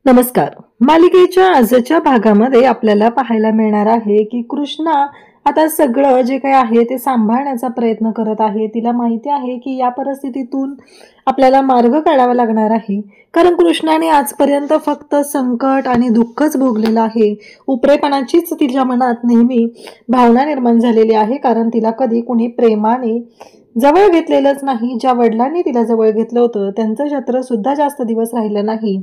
नमस्कार. मालिकेच्या आजच्या भागामध्ये आपल्याला पाहायला मिळणार आहे की कृष्णा आता सगळं जे काही आहे ते सांभाळण्याचा प्रयत्न करत आहे. तिला माहिती आहे की या परिस्थितीतून आपल्याला मार्ग काढावा लागणार आहे. कारण कृष्णाने आजपर्यंत फक्त संकट आणि दुःखच भोगलेलं आहे. उपरेपणाचीच तिच्या मनात नेहमी भावना निर्माण झालेली आहे. कारण तिला कधी कुणी प्रेमाने जवळ घेतलेलंच नाही. ज्या वडिलांनी तिला जवळ घेतलं होतं त्यांचं छत्र सुद्धा जास्त दिवस राहिलं नाही,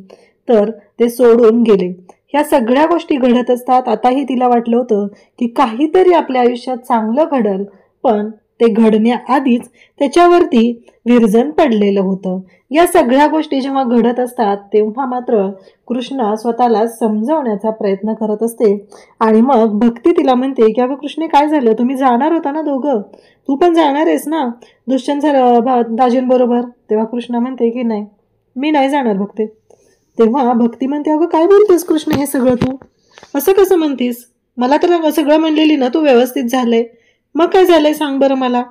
तर ते सोडून गेले. ह्या सगळ्या गोष्टी घडत असतात. आताही तिला वाटलं होतं की काहीतरी आपल्या आयुष्यात चांगलं घडल, पण ते घडण्याआधीच त्याच्यावरती विरजण पडलेलं होतं. या सगळ्या गोष्टी जेव्हा घडत असतात तेव्हा मात्र कृष्णा स्वतःला समजवण्याचा प्रयत्न करत असते. आणि मग भक्ती तिला म्हणते की अगं कृष्णे, काय झालं? तुम्ही जाणार होता ना दोघं, तू पण जाणार आहेस ना दुष्यंत दाजींबरोबर? तेव्हा कृष्णा म्हणते की नाही, मी नाही जाणार भक्ती. तेव्हा भक्ती म्हणते अगं काय बोलतेस कृष्ण, हे सगळं तू असं कसं म्हणतीस? मला तर सगळं म्हणलेली ना तू व्यवस्थित झालंय, मग काय झालंय सांग बरं मला,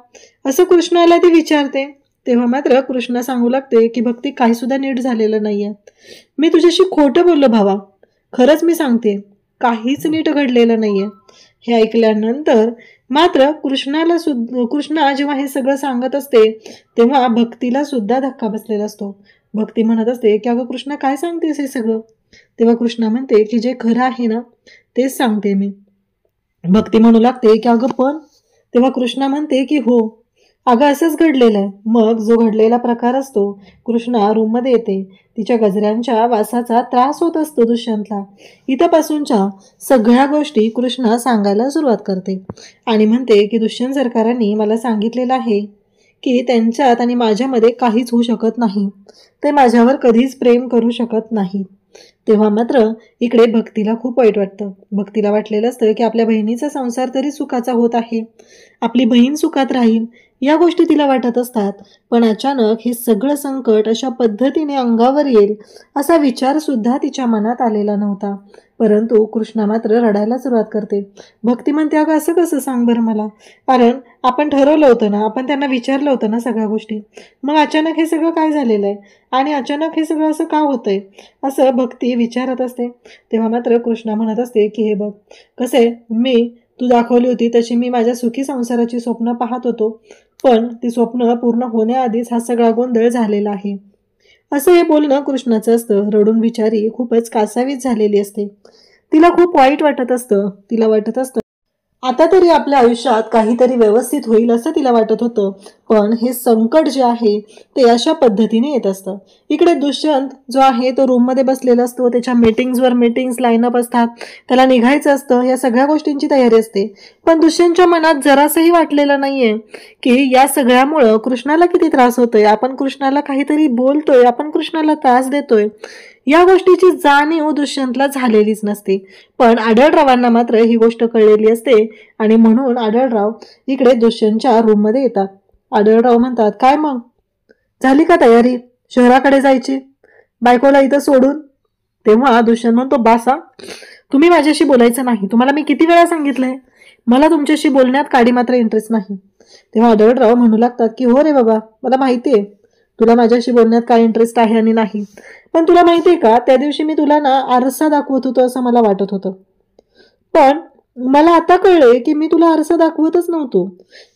असं कृष्णाला ती विचारते. तेव्हा मात्र कृष्णा सांगू लागते की भक्ती काही सुद्धा नीट झालेलं नाहीये. मी तुझ्याशी खोटं बोललो भावा, खरंच मी सांगते, काहीच नीट घडलेलं नाहीये. हे ऐकल्यानंतर मात्र कृष्णा जेव्हा हे सगळं सांगत असते तेव्हा भक्तीला सुद्धा धक्का बसलेला असतो. भक्ती म्हणत असते की अगं कृष्णा काय सांगतेस हे सगळं? तेव्हा कृष्णा म्हणते की जे खरं आहे ना तेच सांगते मी. भक्ती म्हणू लागते की अगं पण? तेव्हा कृष्णा म्हणते की हो अगं असंच घडलेलं आहे. मग जो घडलेला प्रकार असतो, कृष्णा रूममध्ये येते. तिच्या गजऱ्यांच्या वासाचा त्रास होत असतो दुष्यंतला. इथपासूनच्या सगळ्या गोष्टी कृष्णा सांगायला सुरुवात करते आणि म्हणते की दुष्यंत सरकारांनी मला सांगितलेलं आहे की त्यांच्यात आणि माझ्यामध्ये काहीच होऊ शकत नाही. ते माझ्यावर कधीच प्रेम करू शकत नाही. तेव्हा मात्र इकडे भक्तीला खूप वाईट वाटतं. भक्तीला वाटलेलं असतं की आपल्या बहिणीचा संसार तरी सुखाचा होत आहे, आपली बहीण सुखात राहील, या गोष्टी तिला वाटत असतात. पण अचानक हे सगळं संकट अशा पद्धतीने अंगावर येईल असा विचार सुद्धा तिच्या मनात आलेला नव्हता. परंतु कृष्णा मात्र रडायला सुरुवात करते. भक्ती म्हणते अगं असं कसं, सांग बरं मला, कारण आपण ठरवलं होतं ना, आपण त्यांना विचारलं होतं ना सगळ्या गोष्टी, मग अचानक हे सगळं काय झालेलं आहे आणि अचानक हे सगळं असं का होतंय, असं भक्ती विचारत असते. तेव्हा मात्र कृष्णा म्हणत असते की हे बघ कसं आहे, तू दाखवली होती तशी मी माझ्या सुखी संसाराची स्वप्न पाहत होतो, पण ती स्वप्न पूर्ण होण्याआधीच हा सगळा गोंधळ झालेला आहे. असं हे बोलणं कृष्णाचं असतं. रडून बिचारी खूपच कासावीस झालेली असते. तिला खूप वाईट वाटत असतं. तिला वाटत असतं आता तरी आपल्या आयुष्यात काहीतरी व्यवस्थित होईल असं तिला वाटत होतं. पण हे संकट जे आहे ते अशा पद्धतीने येत असतं. इकडे दुष्यंत जो आहे तो रूममध्ये बसलेला असतो. त्याच्या मीटिंग्स लाईनअप असतात, त्याला निघायचं असतं, या सगळ्या गोष्टींची तयारी असते. पण दुष्यंतच्या मनात जरासंही वाटलेलं नाहीये की या सगळ्यामुळं कृष्णाला किती त्रास होतोय, आपण कृष्णाला काहीतरी बोलतोय, आपण कृष्णाला त्रास देतोय, या गोष्टीची जाणीव दुष्यंतला झालेलीच नसते. पण आढळरावांना मात्र ही गोष्ट कळलेली असते आणि म्हणून आढळराव इकडे दुष्यंतच्या रूममध्ये येतात. आढळराव म्हणतात, काय मग झाली का तयारी शहराकडे जायची, बायकोला इथं सोडून? तेव्हा दुष्यंत म्हणतो, बासा, तुम्ही माझ्याशी बोलायचं नाही. तुम्हाला मी किती वेळा सांगितलंय, मला तुमच्याशी बोलण्यात काडी मात्र इंटरेस्ट नाही. तेव्हा आढळराव म्हणू लागतात की हो रे बाबा, मला माहितीये तुला माझ्याशी बोलण्यात काय इंटरेस्ट आहे आणि नाही. पण तुला माहितीये का, त्या दिवशी मी तुला ना आरसा दाखवत होतो असं मला वाटत होतं, पण मला आता कळलंय की मी तुला आरसा दाखवतच नव्हतो,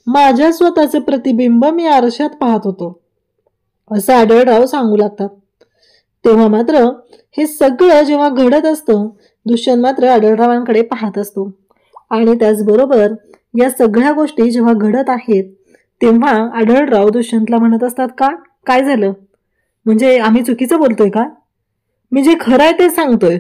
माझ्या स्वतःचं प्रतिबिंब मी आरशात पाहत होतो, असं आढळराव सांगू लागतात. तेव्हा मात्र हे सगळं जेव्हा घडत असतं, दुष्यंत मात्र आढळरावांकडे पाहत असतो. आणि त्याचबरोबर या सगळ्या गोष्टी जेव्हा घडत आहेत तेव्हा आढळराव दुष्यंतला म्हणत असतात, का काय झालं, म्हणजे आम्ही चुकीचं बोलतोय का? मी जे खरं आहे ते सांगतोय.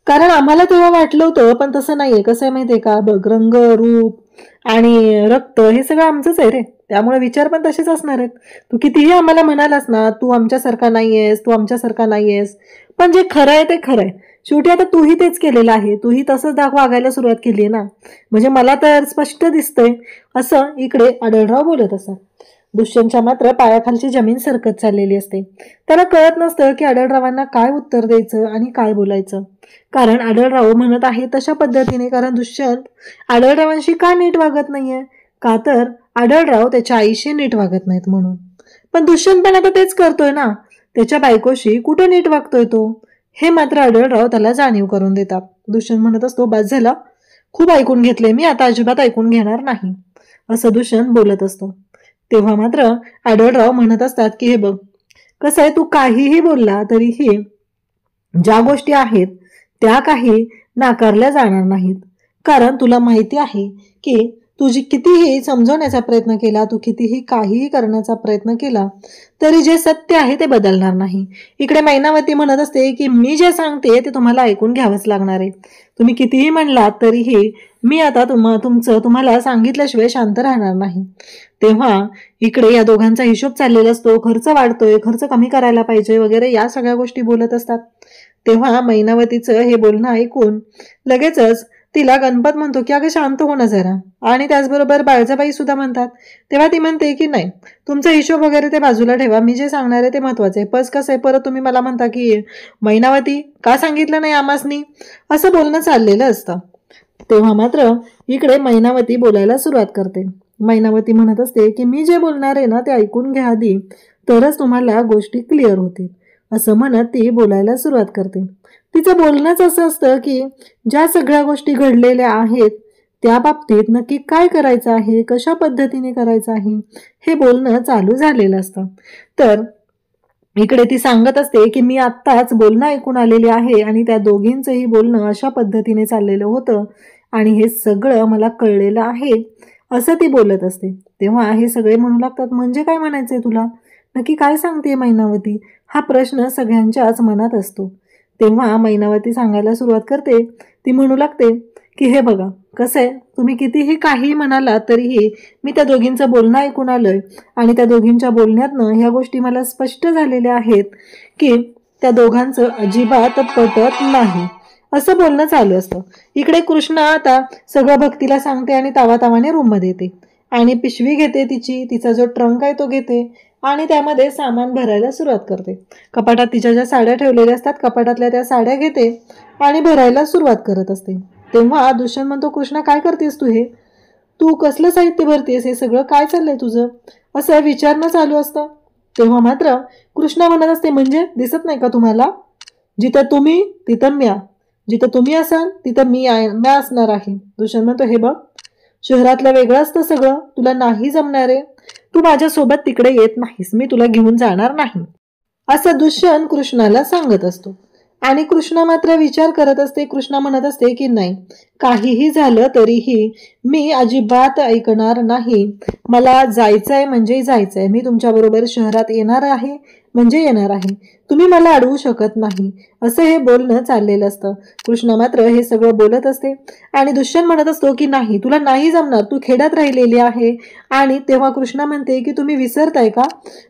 कारण आम्हाला तेव्हा वाटलं होतं, पण तसं नाहीये. कसं आहे माहितीये का, बघ, रंग, रूप आणि रक्त हे सगळं आमचंच आहे रे, त्यामुळे विचार पण तसेच असणार आहेत. तू कितीही आम्हाला म्हणालास ना, तू आमच्यासारखा नाहीयेस, पण जे खरं आहे ते खरं आहे. शेवटी आता तूही तेच केलेलं आहे, तूही तसंच वागायला सुरुवात केली आहे ना, म्हणजे मला तर स्पष्ट दिसतंय, असं इकडे आढळराव बोलत असतात. दुष्यंतच्या मात्र पायाखालची जमीन सरकत चाललेली असते. त्याला कळत नसतं की आढळरावांना काय उत्तर द्यायचं आणि काय बोलायचं. कारण आढळराव म्हणत आहे तशा पद्धतीने, कारण दुष्यंत आढळरावांशी का नीट वागत नाहीये, का तर आढळराव त्याच्या आईशी नीट वागत नाहीत म्हणून. पण दुष्यंत पण आता तेच करतोय ना, त्याच्या बायकोशी कुठं नीट वागतोय तो, हे मात्र आढळराव त्याला जाणीव करून देतात. दुष्यंत म्हणत असतो, बस झाला, खूप ऐकून घेतले मी, आता अजिबात ऐकून घेणार नाही, असं दुष्यंत बोलत असतो. तेव्हा मात्र आढळराव म्हणत असतात की हे बघ, कसं आहे, तू काहीही बोलला तरीही ज्या गोष्टी आहेत त्या काही नाकारल्या जाणार नाहीत. कारण तुला माहिती आहे की तुझी कितीही समजवण्याचा प्रयत्न केला, तू कितीही काहीही करण्याचा प्रयत्न केला तरी जे सत्य आहे ते बदलणार नाही. इकडे मैनावती म्हणत असते की मी जे सांगते ते तुम्हाला ऐकून घ्यावंच लागणार आहे. तुम्ही कितीही म्हणलात तरीही मी आता तुम्हाला सांगितल्याशिवाय शांत राहणार नाही. तेव्हा इकडे या दोघांचा हिशोब चाललेला असतो. खर्च वाढतोय, खर्च कमी करायला पाहिजे वगैरे या सगळ्या गोष्टी बोलत असतात. तेव्हा मैनावतीचं हे बोलणं ऐकून लगेचच तिला गणपत म्हणतो की अगं शांत हो ना जरा, आणि त्याचबरोबर बाळजाबाई सुद्धा म्हणतात. तेव्हा ती म्हणते की नाही, तुमचा हिशोब वगैरे ते बाजूला ठेवा, मी जे सांगणार आहे ते महत्वाचं आहे. पस कसं आहे, परत तुम्ही मला म्हणता की मैनावती का सांगितलं नाही आमासनी, असं बोलणं चाललेलं असतं. तेव्हा मात्र इकडे मैनावती बोलायला सुरुवात करते. मैनावती म्हणत असते की मी जे बोलणार आहे ना ते ऐकून घ्या आधी, तरच तुम्हाला गोष्टी क्लिअर होतील, असं म्हणत ती बोलायला सुरुवात करते. तिचं बोलणंच असं असतं की ज्या सगळ्या गोष्टी घडलेल्या आहेत त्या बाबतीत नक्की काय करायचं आहे, कशा पद्धतीने करायचं आहे, हे बोलणं चालू झालेलं असतं. तर इकडे ती सांगत असते की मी आत्ताच बोलणं ऐकून आलेली आहे आणि त्या दोघींचंही बोलणं अशा पद्धतीने चाललेलं होतं आणि हे सगळं मला कळलेलं आहे, असं ती बोलत असते. तेव्हा हे सगळे म्हणू लागतात, म्हणजे काय म्हणायचंय तुला, नक्की काय सांगते मैनावती, हा प्रश्न सगळ्यांच्याच मनात असतो. तेव्हा मैनावती सांगायला सुरुवात करते. ती म्हणू लागते की हे बघा, कसं आहे, तुम्ही कितीही काही म्हणालात तरीही मी त्या दोघींचं बोलणं ऐकून आलोय आणि त्या दोघींच्या बोलण्यातनं ह्या गोष्टी मला स्पष्ट झालेल्या आहेत की त्या दोघांचं अजिबात पटत नाही, असं बोलणं चालू असतं. इकडे कृष्णा आता सगळं भक्तीला सांगते आणि तावातावाने रूममध्ये येते आणि पिशवी घेते तिचा जो ट्रंक आहे तो घेते आणि त्यामध्ये सामान भरायला सुरुवात करते. कपाटात तिच्या ज्या साड्या ठेवलेल्या असतात कपाटातल्या त्या साड्या घेते आणि भरायला सुरुवात करत असते. तेव्हा दुष्यंत म्हणतो, कृष्णा काय करतेस तू, हे तू कसलं साहित्य भरतेस, हे सगळं काय चाललंय तुझं, असं विचारणं चालू असतं. तेव्हा मात्र कृष्णा म्हणत असते, म्हणजे दिसत नाही का तुम्हाला, जिथं तुम्ही तिथं म्या, जिथं तुम्ही असाल तिथं म्या असणार आहे. दुष्यंत म्हणतो, हे बघ, शहरातलं वेगळं असतं सगळं, तुला नाही जमणार आहे, तू माझ्यासोबत तिकडे येत नाहीस, मी तुला घेऊन जाणार नाही, असं दुष्यंत कृष्णाला सांगत असतो. आणि कृष्णा मात्र विचार करत असते. कृष्णा म्हणत असते की नाही, काहीही झालं तरीही मी अजिबात ऐकणार नाही, मला जायचंय म्हणजे जायचंय, मी तुमच्याबरोबर शहरात येणार आहे म्हणजे येणार आहे, तुम्ही मला अडवू शकत नाही, असं हे बोलणं चाललेलं असतं. कृष्णा मात्र हे सगळं बोलत असते आणि दुष्यंत म्हणत असतो की नाही, तुला नाही जमणार, तू खेड्यात राहिलेली आहे. आणि तेव्हा कृष्णा म्हणते की तुम्ही विसरताय का,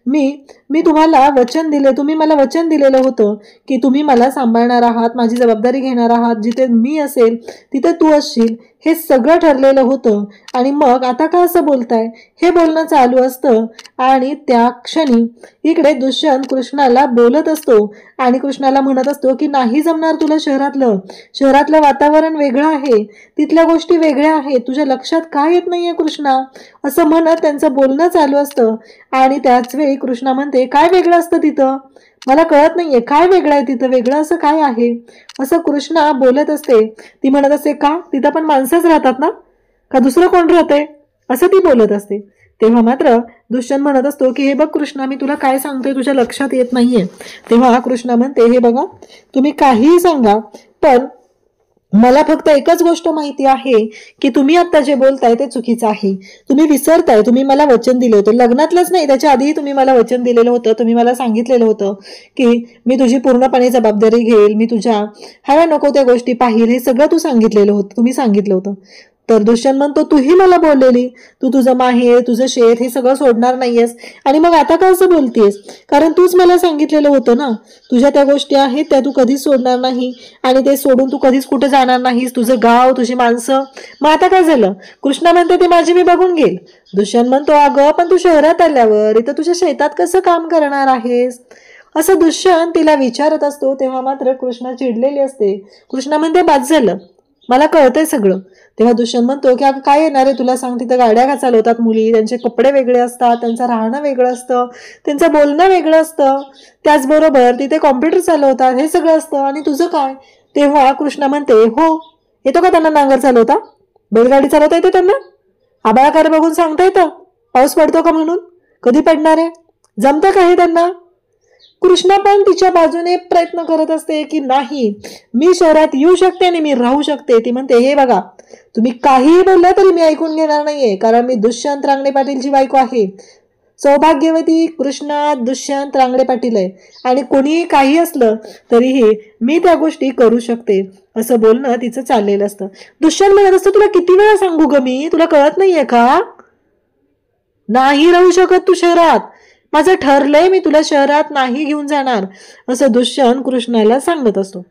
मी तुम्हाला वचन दिले, तुम्ही मला वचन दिलेलं होतं की तुम्ही मला सांभाळणार आहात, माझी जबाबदारी घेणार आहात, जिथे मी असेल तिथे तू असशील, हे सगळं ठरलेलं होतं, आणि मग आता का असं बोलताय, हे बोलणं चालू असतं. आणि त्या क्षणी इकडे दुष्यंत कृष्णाला बोलत असतो आणि कृष्णाला म्हणत असतो की नाही जमणार तुला, शहरातलं वातावरण वेगळं आहे, तिथल्या गोष्टी वेगळ्या आहेत, तुझ्या लक्षात काय येत नाहीये कृष्णा, असं म्हणत त्यांचं बोलणं चालू असतं. आणि त्याच वेळी कृष्णा म्हणते, काय वेगळं असतं तिथं, मला कळत नाहीये, काय वेगळं आहे तिथं, वेगळं असं काय आहे, असं कृष्णा बोलत असते. ती म्हणत असते, का तिथं पण माणसंच राहतात ना, का दुसरं कोण राहते, असं ती बोलत असते. तेव्हा मात्र दुष्यंत म्हणत असतो की हे बघ कृष्णा, मी तुला काय सांगतोय तुझ्या लक्षात येत नाहीये. तेव्हा कृष्णा म्हणते, हे बघा, तुम्ही काहीही सांगा, पण मला फक्त एकच गोष्ट माहिती आहे की तुम्ही आता जे बोलताय ते चुकीचं आहे, तुम्ही विसरताय, तुम्ही मला वचन दिले होते, लग्नातलंच नाही त्याच्या आधीही तुम्ही मला वचन दिलेलं होतं, तुम्ही मला सांगितलेलं होतं की मी तुझी पूर्णपणे जबाबदारी घेईल, मी तुझ्या हव्या नको त्या गोष्टी पाहिल, हे सगळं तू सांगितलेलं होतं, तुम्ही सांगितलं होतं. तर दुष्यंत म्हणतो, तूही मला बोललेली, तू तुझं माहेर, तुझं शेत हे सगळं सोडणार नाहीयेस, आणि मग आता का असं बोलतेस, कारण तूच मला सांगितलेलं होतं ना, तुझ्या त्या गोष्टी आहेत त्या तू कधीच सोडणार नाही, आणि ते सोडून तू कधीच कुठे जाणार नाहीस, तुझं गाव, तुझी माणसं, मग आता काय झालं. कृष्णा म्हणते, ते माझी मी बघून घेईल. दुष्यंत म्हणतो, अगं पण तू शहरात आल्यावर इथं तुझ्या शेतात कसं काम करणार आहेस, असं दुष्यंत तिला विचारत असतो. तेव्हा मात्र कृष्णा चिडलेली असते. कृष्णा म्हणते, बाद झालं, मला कळतंय सगळं. तेव्हा दुष्यंत म्हणतो की अगं काय येणार आहे तुला, सांग. तिथं गाड्या का चालवतात मुली, त्यांचे कपडे वेगळे असतात, त्यांचं राहणं वेगळं असतं, त्यांचं बोलणं वेगळं असतं, त्याचबरोबर तिथे कॉम्प्युटर चालवतात, हे सगळं असतं. आणि तुझं काय? तेव्हा कृष्णा म्हणते, हो येतो का त्यांना नांगर चालवता, बैलगाडी चालवता येते त्यांना, आबाळाकार बघून सांगता येतं पाऊस पडतो का म्हणून, कधी पडणार आहे, जमतं का हे त्यांना. कृष्णा पण तिच्या बाजूने प्रयत्न करत असते की नाही, मी शहरात येऊ शकते आणि मी राहू शकते. ती म्हणते, हे बघा तुम्ही काहीही बोलला तरी मी ऐकून घेणार नाहीये, कारण मी दुष्यंत रांगणे पाटीलची बायको आहे. सौभाग्यवती कृष्णा दुष्यंत रांगणे पाटील आहे आणि कोणीही काही असलं तरीही मी त्या गोष्टी करू शकते, असं बोलणं तिचं चाललेलं असतं. दुष्यंत म्हणत असतं, तुला किती वेळा सांगू ग मी, तुला कळत नाहीये का, नाही राहू शकत तू शहरात, माझं ठरलंय, मी तुला शहरात नाही घेऊन जाणार, असं दुष्यंत कृष्णाला सांगत असतो.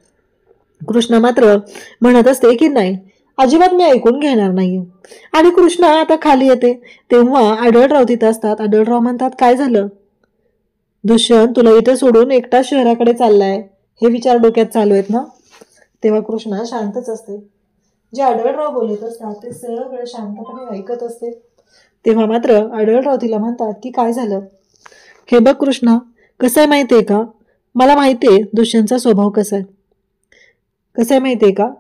कृष्णा मात्र म्हणत असते की नाही, अजिबात मी ऐकून घेणार नाहीये. आणि कृष्णा आता खाली येते तेव्हा आढळराव तिथं असतात. आढळराव म्हणतात, काय झालं दुष्यंत, तुला इथे सोडून एकटा शहराकडे चाललाय, हे विचार डोक्यात चालू आहेत ना. तेव्हा कृष्णा शांतच असते. जे आढळराव बोलत असतात ते सगळं शांतपणे ऐकत असते. तेव्हा मात्र आढळराव तिला म्हणतात की काय झालं. हे बघ कृष्णा, कसं आहे माहितीये का, मला माहितीये दुष्यंतचा स्वभाव कसा आहे. कसं आहे माहितीये का,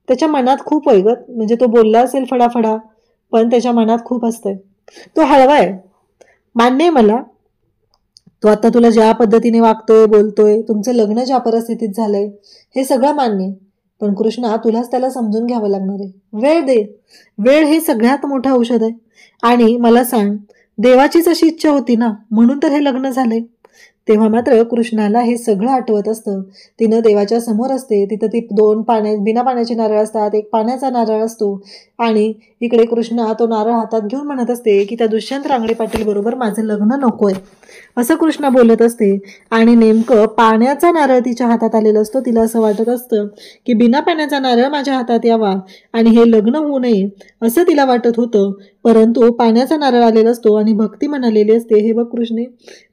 त्याच्या मनात खूप वैगत, म्हणजे तो बोलला असेल फडाफडा पण त्याच्या मनात खूप असतंय. तो हळवा आहे, मान्य आहे मला. तो आता तुला ज्या पद्धतीने वागतोय बोलतोय, तुमचं लग्न ज्या परिस्थितीत झालंय, हे सगळं मान्य आहे. पण कृष्णा तुलाच त्याला समजून घ्यावं लागणार आहे. वेळ दे, वेळ हे सगळ्यात मोठं औषध आहे. आणि मला सांग, देवाचीच अशी इच्छा होती ना, म्हणून तर हे लग्न झालंय. तेव्हा मात्र कृष्णाला हे सगळं आठवत असतं. तिनं देवाच्या समोर असते, तिथं ती दोन बिना पाण्याचे नारळ असतात, एक पाण्याचा नारळ असतो. आणि इकडे कृष्णा तो नारळ हातात घेऊन म्हणत असते की त्या दुष्यंत रांगणे पाटील बरोबर माझं लग्न नकोय, असं कृष्णा बोलत असते. आणि नेमकं पाण्याचा नारळ तिच्या हातात आलेला असतो. तिला असं वाटत असतं की बिना पाण्याचा नारळ माझ्या हातात यावा आणि हे लग्न होऊ नये, असं तिला वाटत होतं. परंतु पाण्याचा नारळ आलेला असतो आणि भक्ती म्हणालेली असते, हे बघ कृष्णे,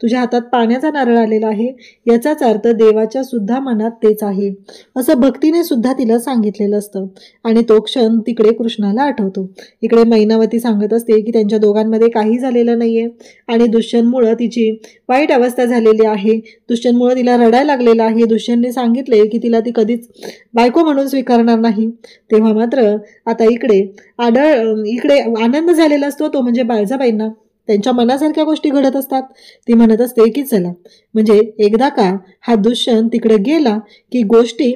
तुझ्या हातात पाण्याचा नारळ आलेला आहे, याचाच अर्थ देवाच्या सुद्धा मनात तेच आहे, असं भक्तीने सुद्धा तिला सांगितलेलं असतं. आणि तो क्षण तिकडे कृष्णाला आठवतो. इकडे मैनावती सांगत असते की त्यांच्या दोघांमध्ये काही झालेलं नाहीये आणि दुष्यंतमुळं तिची वाईट अवस्था झालेली आहे, दुष्यंतमुळं तिला रडायला लागलेलं आहे. दुष्यंतने सांगितले की तिला ती कधीच बायको म्हणून स्वीकारणार नाही. तेव्हा मात्र आता इकडे आनंद झालेला असतो, तो म्हणजे बाळजाबाईंना त्यांच्या मनासारख्या गोष्टी घडत असतात. ती म्हणत असते की चला, म्हणजे एकदा का हा दुष्यंत तिकडे गेला की गोष्टी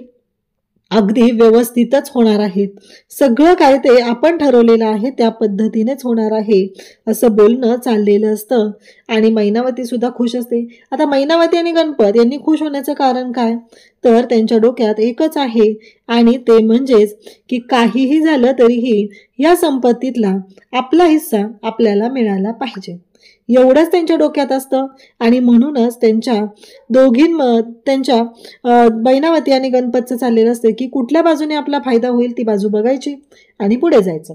अगदी व्यवस्थितच होणार आहेत, सगळं काय ते आपण ठरवलेलं आहे त्या पद्धतीनेच होणार आहे, असं बोलणं चाललेलं असतं. आणि मैनावती सुद्धा खुश असते. आता मैनावती आणि गणपत यांनी खुश होण्याचं कारण काय, तर त्यांच्या डोक्यात एकच आहे आणि ते म्हणजेच की काहीही झालं तरीही या संपत्तीतला आपला हिस्सा आपल्याला मिळाला पाहिजे, एवढंच त्यांच्या डोक्यात असतं. आणि म्हणूनच त्यांच्या मैनावती आणि गणपतचं चाललेलं असतं की कुठल्या बाजूने आपला फायदा होईल ती बाजू बघायची आणि पुढे जायचं.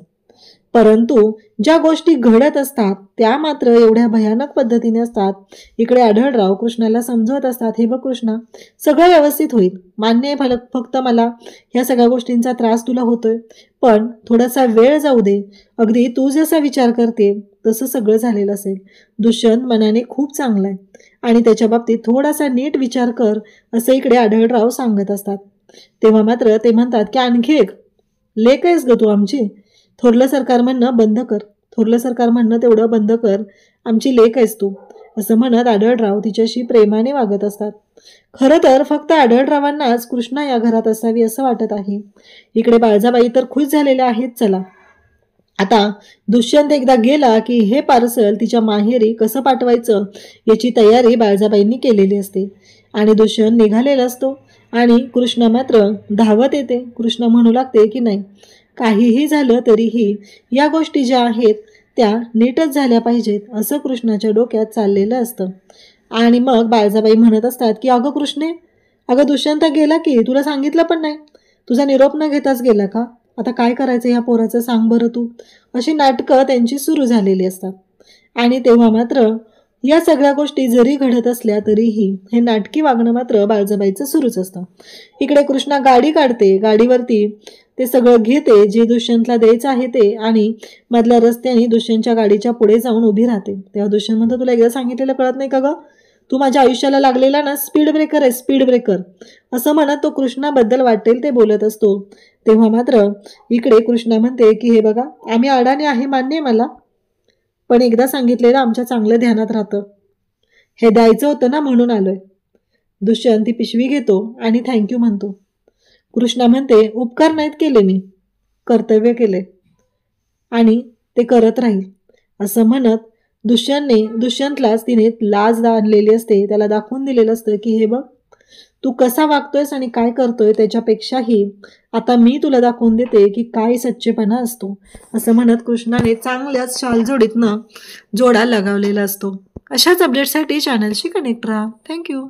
परंतु ज्या गोष्टी घडत असतात त्या मात्र एवढ्या भयानक पद्धतीने असतात. इकडे आढळराव कृष्णाला समजवत असतात, हे बघ कृष्णा, सगळं व्यवस्थित होईल, मान्य आहे, फक्त मला ह्या सगळ्या गोष्टींचा त्रास तुला होतोय, पण थोडासा वेळ जाऊ दे, अगदी तू जसा विचार करते तसं सगळं झालेलं असेल. दुष्यंत मनाने खूप चांगला आहे आणि त्याच्या बाबतीत थोडासा नीट विचार कर, असं इकडे आढळराव सांगत असतात. तेव्हा मात्र ते म्हणतात की आणखी एक लेक आहेस ग तू आमची, थोरलं सरकार म्हणणं बंद कर, थोरलं सरकार म्हणणं तेवढं बंद कर, आमची लेक आहेस तू, असं म्हणत आढळराव तिच्याशी प्रेमाने वागत असतात. खरं तर फक्त आढळरावांनाच कृष्णा या घरात असावी असं वाटत आहे. इकडे बाळजाबाई तर खुश झालेल्या आहेत. चला आता दुष्यंत एकदा गेला की हे पार्सल तिच्या माहेरी कसं पाठवायचं याची तयारी बाळजाबाईंनी केलेली असते. आणि दुष्यंत निघालेला असतो आणि कृष्णा मात्र धावत येते. कृष्णा म्हणू लागते की नाही, काहीही झालं तरीही या गोष्टी ज्या आहेत त्या नीटच झाल्या पाहिजेत, असं कृष्णाच्या डोक्यात चाललेलं असतं. आणि मग बाळजाबाई म्हणत असतात की अगं कृष्णे, अगं दुष्यंत गेला की तुला सांगितलं पण नाही, तुझा निरोप न घेताच गेला का, आता काय करायचं ह्या पोराचं सांग बरं तू. अशी नाटकं त्यांची सुरू झालेली असतात. आणि तेव्हा मात्र या सगळ्या गोष्टी जरी घडत असल्या तरीही हे नाटकी वागणं मात्र बाळजाबाईचं सुरूच असतं. इकडे कृष्णा गाडी काढते, गाडीवरती ते सगळं घेते जे दुष्यंतला द्यायचं आहे ते, आणि मधल्या रस्त्याने दुष्यंतच्या गाडीच्या पुढे जाऊन उभी राहते. तेव्हा दुष्यंत म्हणतो, तुला एकदा सांगितलेलं कळत नाही का ग? तू माझ्या आयुष्याला लागलेला ना स्पीड ब्रेकर आहे, स्पीड ब्रेकर, असं म्हणत तो कृष्णाबद्दल वाटेल ते बोलत असतो. तेव्हा मात्र इकडे कृष्णा म्हणते की हे बघा, आम्ही अडाणी आहे मान्य आहे मला, पण एकदा सांगितलेलं आमच्या चांगलं ध्यानात राहतं. हे द्यायचं होतं ना म्हणून आलोय. दुष्यंत ती पिशवी घेतो आणि थँक्यू म्हणतो. कृष्णा म्हणते, उपकार नाहीत केले, मी कर्तव्य केले आणि ते करत राहील, असं म्हणत दुष्यंतलाच तिने लाज आणलेली असते, त्याला दाखवून दिलेलं असतं की हे बघ, तू कसा वागतोयस आणि काय करतोय त्याच्यापेक्षाही आता मी तुला दाखवून देते की काय सच्चेपणा असतो, असं म्हणत कृष्णाने चांगल्याच शालजोडीतनं जोडा लगावलेला असतो. अशाच अपडेटसाठी चॅनलशी कनेक्ट राहा. थँक्यू.